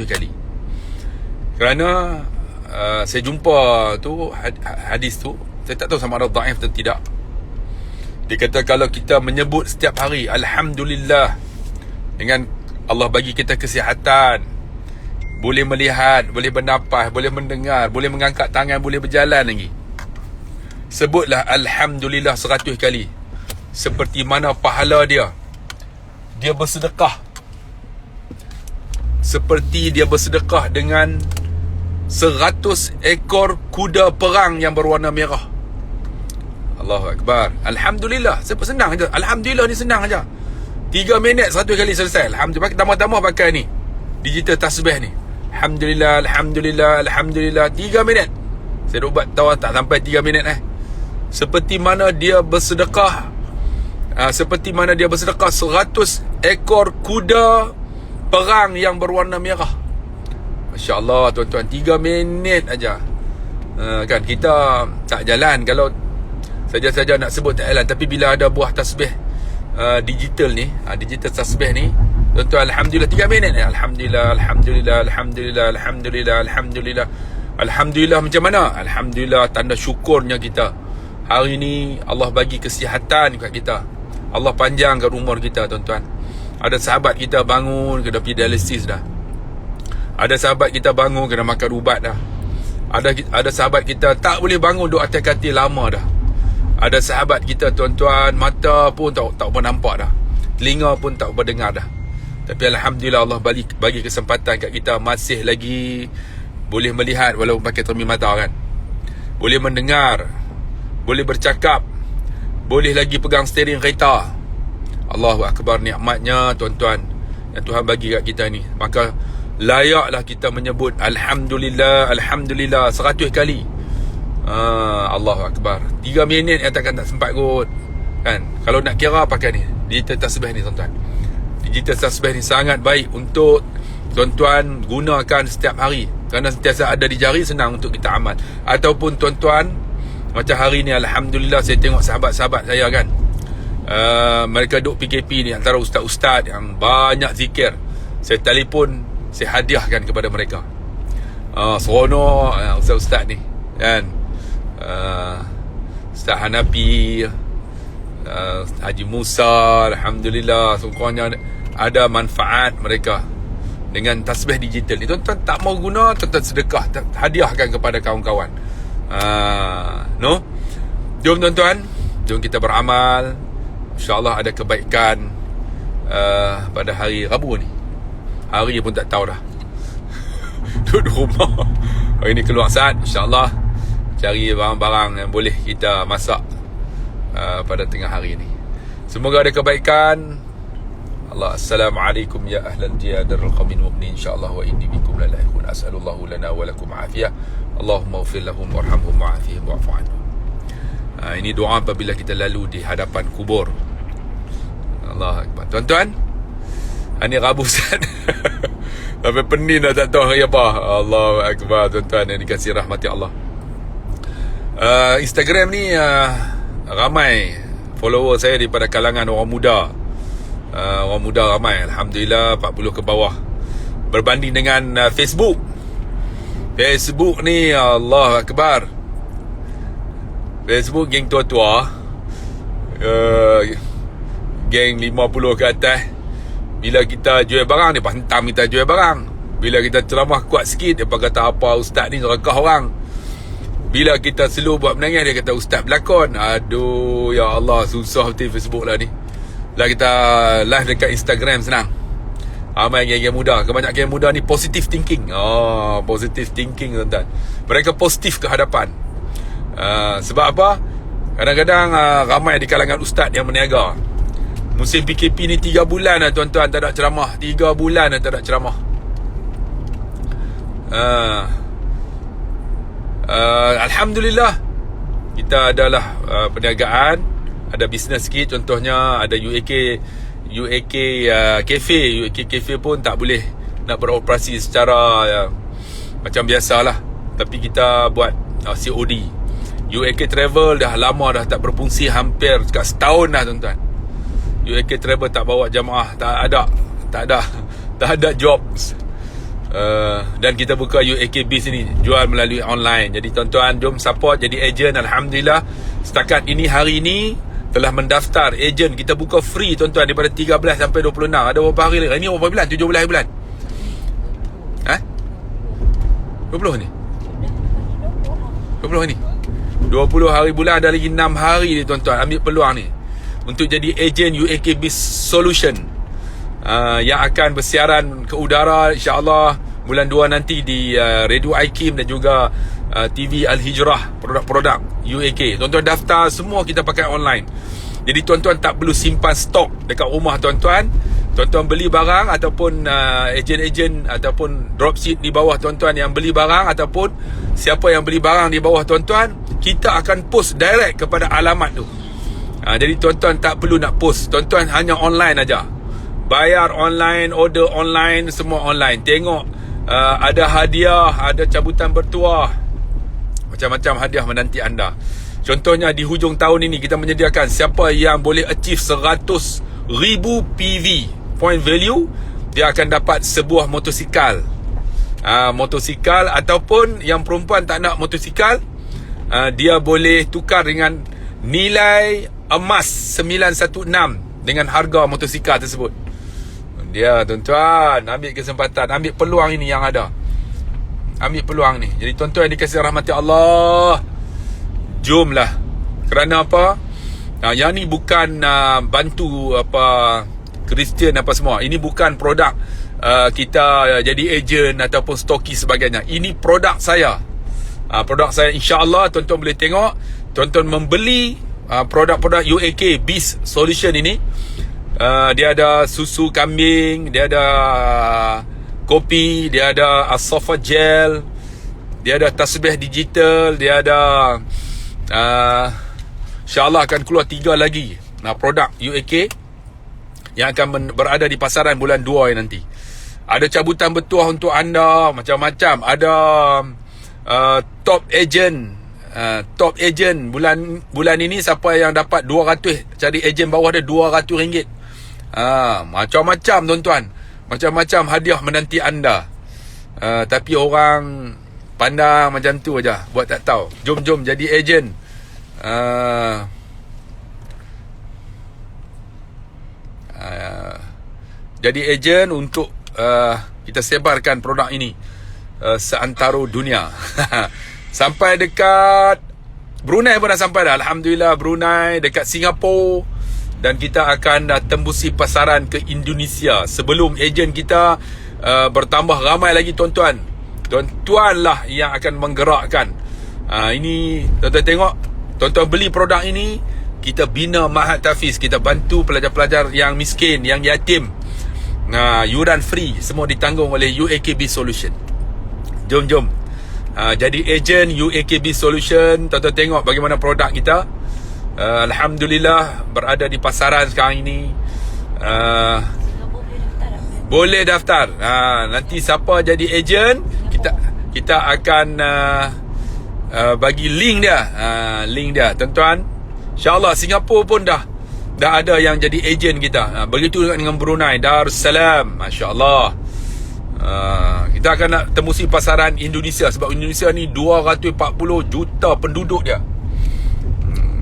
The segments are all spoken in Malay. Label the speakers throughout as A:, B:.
A: kali. Kerana saya jumpa tu hadis tu, saya tak tahu sama ada dhaif atau tidak. Dia kata kalau kita menyebut setiap hari Alhamdulillah, dengan Allah bagi kita kesihatan, boleh melihat, boleh bernapas, boleh mendengar, boleh mengangkat tangan, boleh berjalan lagi, sebutlah Alhamdulillah 100 kali. Seperti mana pahala dia bersedekah, seperti dia bersedekah dengan 100 ekor kuda perang yang berwarna merah. Allahu Akbar. Alhamdulillah. Senang je. Alhamdulillah ni senang aja. 3 minit 100 kali selesai. Alhamdulillah. Tambah-tambah pakai ni digital tasbih ni. Alhamdulillah, Alhamdulillah, Alhamdulillah. 3 minit. Saya dah buat tahu tak sampai 3 minit Seperti mana dia bersedekah, 100 ekor kuda perang yang berwarna merah. Masya Allah tuan-tuan, 3 minit aja. Kan kita tak jalan kalau saja-saja nak sebut tak jalan. Tapi bila ada buah tasbih digital ni, digital tasbih ni, tuan-tuan, Alhamdulillah 3 minit. Alhamdulillah, Alhamdulillah, Alhamdulillah, Alhamdulillah, Alhamdulillah. Alhamdulillah macam mana? Alhamdulillah tanda syukurnya kita. Hari ni Allah bagi kesihatan kat kita, Allah panjangkan umur kita tuan-tuan. Ada sahabat kita bangun kena pergi dialisis dah. Ada sahabat kita bangun kena makan ubat dah. Ada sahabat kita tak boleh bangun duduk atas katil lama dah. Ada sahabat kita tuan-tuan, mata pun tak apa nampak dah, telinga pun tak apa dengar dah. Tapi Alhamdulillah Allah bagi kesempatan kat kita masih lagi boleh melihat walaupun pakai cermin mata kan. Boleh mendengar, boleh bercakap, boleh lagi pegang steering kereta. Allahu Akbar, nikmatnya tuan-tuan yang Tuhan bagi kat kita ni. Maka layaklah kita menyebut Alhamdulillah, Alhamdulillah 100 kali. Allahu Akbar. 3 minit yang tak sempat kot kan. Kalau nak kira pakai ni digital tasbih ni tuan-tuan. Digital tasbih ni sangat baik untuk tuan-tuan gunakan setiap hari, kerana sentiasa ada di jari, senang untuk kita amal. Ataupun tuan-tuan macam hari ni Alhamdulillah saya tengok sahabat-sahabat saya kan, mereka duduk PKP ni, antara ustaz-ustaz yang banyak zikir, saya telefon, saya hadiahkan kepada mereka. Seronok ustaz-ustaz ni kan. Ustaz Hanafi, Haji Musa, Alhamdulillah, sungguhnya ada manfaat mereka dengan tasbih digital ni. Tuan-tuan tak mau guna, tuan-tuan sedekah, hadiahkan kepada kawan-kawan. No? Jom tuan-tuan, jom kita beramal. InsyaAllah ada kebaikan pada hari Rabu ni. Hari pun tak tahu dah. Duduk rumah. Hari ni keluar saat, InsyaAllah cari barang-barang yang boleh kita masak pada tengah hari ni. Semoga ada kebaikan. Allah. Assalamualaikum ya ahlal jiyadar al-qamin mu'min, insyaAllah wa inni bikum lalaikun. As'alullahu lana wa lakum afiyah. Allahumma ufir lahum warhamhum wa'afihim wa'afu anhum. Ini doa apabila kita lalu di hadapan kubur. Allah Akbar. Tuan-tuan, ini Rabu Ustaz. Sampai pening dah tak tahu hari apa. Allah Akbar tuan-tuan yang dikasih rahmati Allah. Instagram ni ramai follower saya daripada kalangan orang muda. Orang muda ramai, Alhamdulillah 40 ke bawah. Berbanding dengan Facebook ni, Allah Akbar, Facebook geng tua-tua, geng 50 ke atas. Bila kita jual barang, dia hantam kita jual barang. Bila kita ceramah kuat sikit, dia kata apa ustaz ni rekah orang. Bila kita slow buat menangis, dia kata ustaz berlakon. Aduh ya Allah, susah betul Facebook lah ni. Lah kita live dekat Instagram senang. Ramai geng-geng muda. Kebanyakan geng muda ni positive thinking. Positive thinking tuan-tuan. Mereka positif ke hadapan. Sebab apa? Kadang-kadang ramai di kalangan ustaz yang berniaga. Musim PKP ni 3 bulan dah tuan-tuan tak ada ceramah. 3 bulan dah tak ada ceramah. Alhamdulillah kita adalah perniagaan, ada bisnes sikit. Contohnya ada UAK cafe. UAK cafe pun tak boleh nak beroperasi secara macam biasalah, tapi kita buat COD. UAK Travel dah lama dah tak berfungsi, hampir dekat setahun dah tuan-tuan. UAK Travel tak bawa jamaah, tak ada jobs. Dan kita buka UAKB sini, jual melalui online. Jadi tuan-tuan, jom support jadi ejen. Alhamdulillah, setakat ini hari ini telah mendaftar ejen. Kita buka free tuan-tuan, daripada 13 sampai 26. Ada berapa hari lagi? Ini berapa bulan? 17 bulan. 20 ni? 20 ni? 20 hari bulan, ada lagi 6 hari ni tuan-tuan. Ambil peluang ni untuk jadi ejen UAKB Solution, yang akan bersiaran ke udara insya-Allah bulan 2 nanti di Radio IKIM dan juga TV Al-Hijrah, produk-produk UAK. Tuan-tuan daftar, semua kita pakai online. Jadi tuan-tuan tak perlu simpan stok dekat rumah tuan-tuan. Tuan-tuan beli barang ataupun ejen-ejen ataupun dropship di bawah tuan-tuan yang beli barang, ataupun siapa yang beli barang di bawah tuan-tuan, kita akan post direct kepada alamat tu. Jadi tuan-tuan tak perlu nak post. Tuan-tuan hanya online aja. Bayar online, order online, semua online. Tengok ada hadiah, ada cabutan bertuah, macam-macam hadiah menanti anda. Contohnya di hujung tahun ini kita menyediakan siapa yang boleh achieve 100,000 PV point value, dia akan dapat sebuah motosikal. Motosikal, ataupun yang perempuan tak nak motosikal, dia boleh tukar dengan nilai emas 916 dengan harga motosikal tersebut. Dia tuan-tuan, ambil kesempatan, ambil peluang ini yang ada. Ambil peluang ni. Jadi tuan-tuan yang dikasihi rahmati Allah, jomlah. Kerana apa? Yang ni bukan bantu apa Kristian apa semua. Ini bukan produk kita jadi ejen ataupun stokis sebagainya. Ini produk saya. Produk saya, insya-Allah tuan-tuan boleh tengok. Tuan-tuan membeli produk-produk UAK Beast Solution ini. Dia ada susu kambing, dia ada kopi, dia ada Asafa Gel, dia ada tasbih digital, dia ada insya-Allah akan keluar 3 lagi produk UAK yang akan berada di pasaran bulan 2 nanti. Ada cabutan bertuah untuk anda, macam-macam. Ada top agent. Top agent bulan ini, siapa yang dapat 200, cari agent bawah dia RM200. Macam-macam tuan-tuan, macam-macam hadiah menanti anda. Tapi orang pandang macam tu aja, buat tak tahu. Jom jadi agent. Jadi ejen untuk kita sebarkan produk ini seantero dunia. Sampai dekat Brunei pun dah sampai dah. Alhamdulillah, Brunei, dekat Singapura. Dan kita akan tembusi pasaran ke Indonesia sebelum ejen kita bertambah ramai lagi tuan-tuan. Tuan-tuan lah yang akan menggerakkan. Ini tuan-tuan tengok, tuan-tuan beli produk ini, kita bina Mahat Tahfiz, kita bantu pelajar-pelajar yang miskin, yang yatim. Yuran free, semua ditanggung oleh UAKB Solution. Jom. Jadi ejen UAKB Solution. Tuan-tuan tengok bagaimana produk kita. Alhamdulillah berada di pasaran sekarang ini. Boleh daftar. Nanti siapa jadi ejen, kita akan bagi link dia. Link dia tuan-tuan. InsyaAllah Singapura pun dah ada yang jadi ejen kita. Begitu dengan Brunei Darussalam. Masya-Allah. Kita akan nak tembusi pasaran Indonesia, sebab Indonesia ni 240 juta penduduk dia.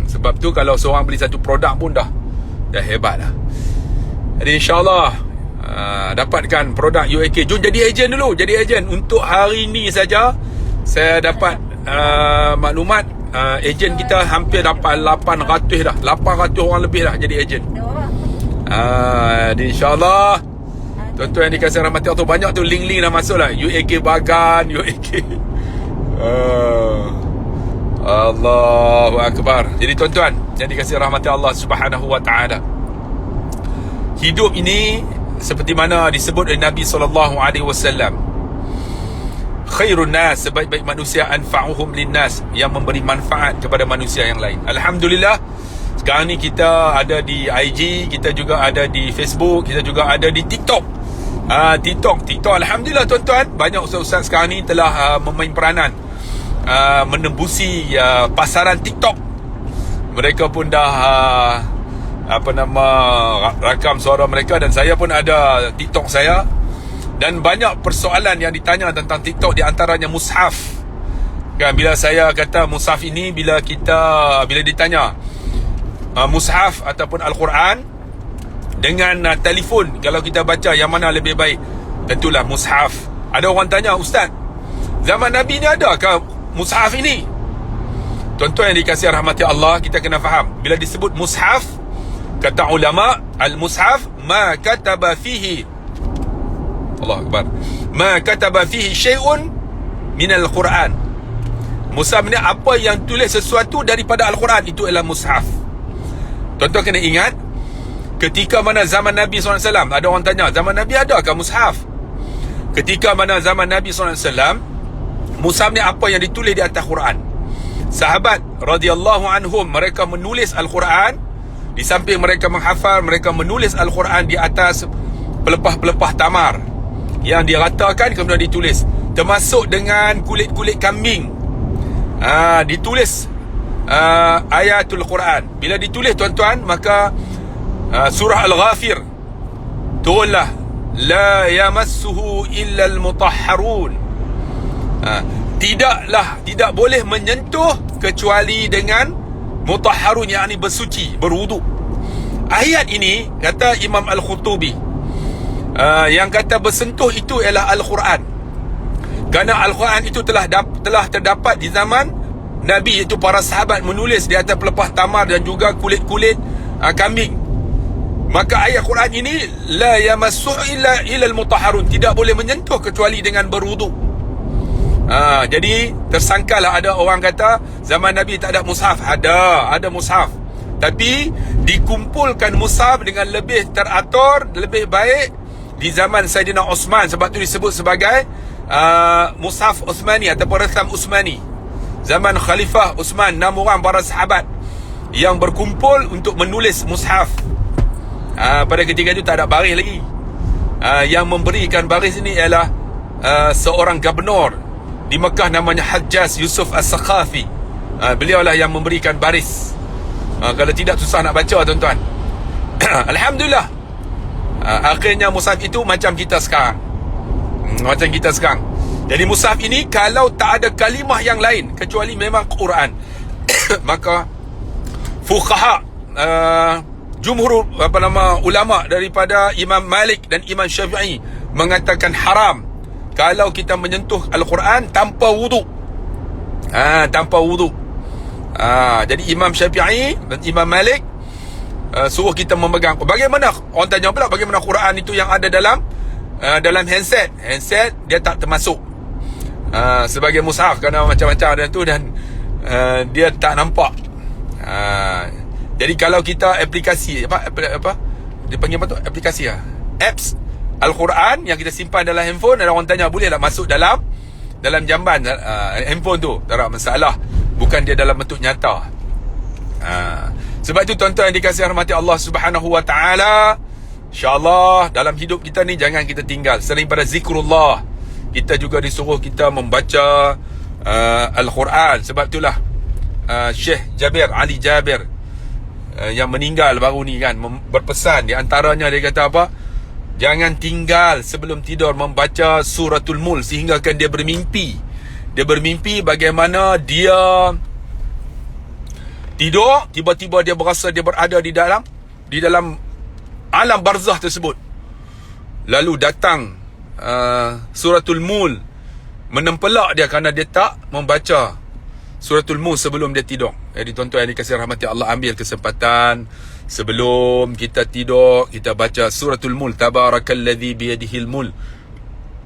A: Sebab tu kalau seorang beli satu produk pun dah hebat lah. Jadi insya-Allah dapatkan produk UAK. Jom jadi ejen dulu. Jadi ejen. Untuk hari ni saja saya dapat maklumat, ejen kita hampir dapat 800 dah. 800 orang lebih dah jadi ejen. Jadi insya-Allah tuan-tuan yang dikasihi rahmati Allah, banyak tu link-link dah masuk lah. UAK Bagan, UAK Allahu Akbar. Jadi tuan-tuan yang dikasihi rahmati Allah Subhanahu wa ta'ala, hidup ini seperti mana disebut oleh Nabi SAW, khairun nas, sebaik-baik manusia, anfa'uhum linnas, yang memberi manfaat kepada manusia yang lain. Alhamdulillah, sekarang ni kita ada di IG, kita juga ada di Facebook, kita juga ada di TikTok. TikTok alhamdulillah tuan-tuan, banyak ustaz-ustaz sekarang ni telah memain peranan menembusi pasaran TikTok. Mereka pun dah rakam suara mereka, dan saya pun ada TikTok saya. Dan banyak persoalan yang ditanya tentang TikTok, di antaranya mushaf. Kan bila saya kata mushaf ini, bila ditanya mushaf ataupun Al-Quran dengan telefon, kalau kita baca yang mana lebih baik? Tentulah mushaf. Ada orang tanya, Ustaz, zaman Nabi ni adakah mushaf ini? Tuan-tuan yang dikasihi rahmati Allah, kita kena faham, bila disebut mushaf, kata ulama, al-mushaf ma kataba fihi, Allah Akbar, ma kataba fihi syai'un min al-Quran. Mushaf ni apa yang tulis sesuatu daripada Al-Quran, itu ialah mushaf. Tuan-tuan kena ingat, ketika mana zaman Nabi SAW, ada orang tanya, zaman Nabi adakah mushaf? Ketika mana zaman Nabi SAW, mushaf ni apa yang ditulis di atas Quran. Sahabat radhiyallahu anhum, mereka menulis Al-Quran. Di samping mereka menghafal, mereka menulis Al-Quran di atas pelepah-pelepah tamar yang diratakan, kemudian ditulis, termasuk dengan kulit-kulit kambing. Ditulis ayatul Quran. Bila ditulis, tuan-tuan, maka surah Al-Ghafir turunlah, la yamassuhu illa al-mutahharun. Tidak boleh menyentuh kecuali dengan mutahharun, yakni bersuci, berwuduk. Ayat ini, kata Imam Al-Khutubi, yang kata bersentuh itu ialah Al-Quran. Kerana Al-Quran itu telah terdapat di zaman Nabi, iaitu para sahabat menulis di atas pelepah tamar dan juga kulit-kulit kambing. Maka ayat Quran ini, la yamassuhu illa al-mutahharun, tidak boleh menyentuh kecuali dengan berwuduk. Jadi tersangkalah ada orang kata zaman Nabi tak ada mushaf. Ada mushaf, tapi dikumpulkan mushaf dengan lebih teratur, lebih baik di zaman Saidina Osman. Sebab tu disebut sebagai mushaf Uthmani ataupun Rasam Uthmani. Zaman Khalifah Uthman, 6 orang para sahabat yang berkumpul untuk menulis mushaf. Pada ketika itu tak ada baris lagi. Yang memberikan baris ini ialah seorang gubernur di Mekah, namanya Hajjaj Yusuf As-Saqafi. Beliau lah yang memberikan baris. Kalau tidak, susah nak baca, tuan-tuan. Alhamdulillah, akhirnya mushaf itu macam kita sekarang. Jadi mushaf ini, kalau tak ada kalimah yang lain kecuali memang Quran, maka fuqaha, jumhur ulama daripada Imam Malik dan Imam Syafi'i mengatakan haram kalau kita menyentuh Al-Quran tanpa wuduk. Jadi Imam Syafi'i dan Imam Malik suruh kita memegang. Bagaimana, orang tanya pula, bagaimana Quran itu yang ada dalam handset dia tak termasuk sebagai mushaf, kerana macam-macam ada tu, dan dia tak nampak. Jadi kalau kita aplikasi apa dia panggil apa tu, aplikasi apps Al-Quran yang kita simpan dalam handphone, ada orang tanya boleh tak masuk dalam jamban handphone tu? Tak ada masalah, bukan dia dalam bentuk nyata. Sebab itu, tuan-tuan yang dikasihi rahmati Allah Subhanahu wa taala, insya-Allah dalam hidup kita ni jangan kita tinggal selain pada zikrullah. Kita juga disuruh kita membaca Al-Quran. Sebab itulah Syekh Ali Jabir yang meninggal baru ni kan, berpesan, di antaranya dia kata apa? Jangan tinggal sebelum tidur membaca suratul Mulk, sehingga kan dia bermimpi. Dia bermimpi bagaimana dia tidur, tiba-tiba dia berasa dia berada di dalam alam barzah tersebut. Lalu datang suratul Mulk menempelak dia kerana dia tak membaca suratul Mulk sebelum dia tidur. Jadi tuan-tuan yang dikasihi rahmati Allah, ambil kesempatan sebelum kita tidur, kita baca suratul Mulk. Tabarakalladzi biyadihil mulk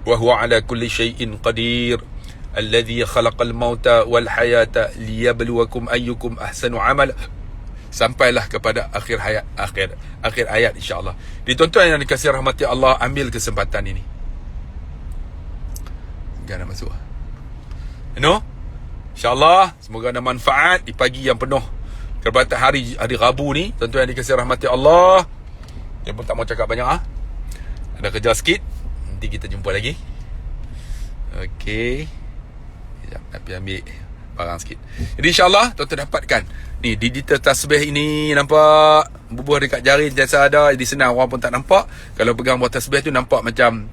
A: wa huwa ala kulli syai'in qadir, alladzi khalaqal mauta wal hayata liyabluwakum ayyukum ahsanu amala, sampailah kepada akhir ayat insya-Allah. Jadi tuan-tuan yang dikasihi rahmati Allah, ambil kesempatan ini. Jangan masuk. InsyaAllah semoga ada manfaat di pagi yang penuh keberkatan hari Rabu ni. Tuan-tuan yang dikasihi rahmati Allah, dia pun tak mau cakap banyak ada kerja sikit, nanti kita jumpa lagi. Okey, sekejap nak pergi ambil barang sikit. Jadi insyaAllah tuan-tuan dapatkan ni digital tasbih ini, nampak bubuh dekat jari, jasa ada di senang, orang pun tak nampak. Kalau pegang buah tasbih tu nampak macam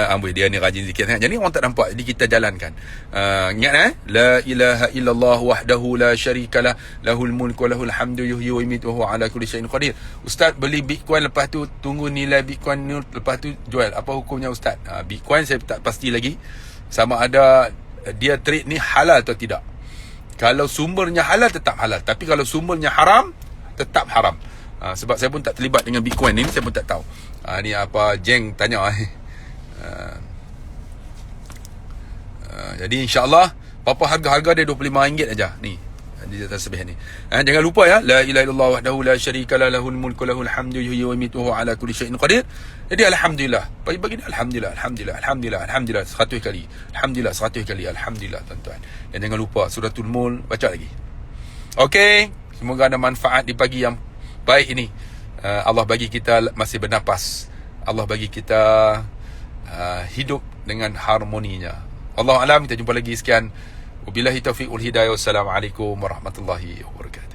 A: Amboi dia ni rajin zikir sangat. Jadi orang tak nampak. Jadi kita jalankan. Ingat la ilaha illallah wahdahu la syarikalah lahul mulku wa lahul hamdu yuhyi wa yumiitu wa huwa ala kulli syai'in qadir. Ustaz beli Bitcoin, lepas tu tunggu nilai Bitcoin ni, lepas tu jual. Apa hukumnya Ustaz? Bitcoin saya tak pasti lagi sama ada dia trade ni halal atau tidak. Kalau sumbernya halal tetap halal, tapi kalau sumbernya haram tetap haram. Sebab saya pun tak terlibat dengan Bitcoin ni, saya pun tak tahu. Ni apa Jeng tanya. Jadi insya-Allah apa harga dia RM25 aja ni di tasbih ni. Jangan lupa ya, la ilaha illallah wahdahu la syarikalah lahul mulku lahul hamdu yuhyi wa yumiitu wa huwa ala kulli syai'in qadir. Jadi alhamdulillah. Bagi alhamdulillah, alhamdulillah, alhamdulillah, alhamdulillah 100 kali. Alhamdulillah 100 kali. Alhamdulillah tuan-tuan. Dan jangan lupa suratul Mulk baca lagi. Okey, semoga ada manfaat di pagi yang baik ini. Allah bagi kita masih bernapas. Allah bagi kita hidup dengan harmoninya. Allah alam, kita jumpa lagi. Sekian. Wabillahi taufiq wal hidayah. Wassalamualaikum warahmatullahi wabarakatuh.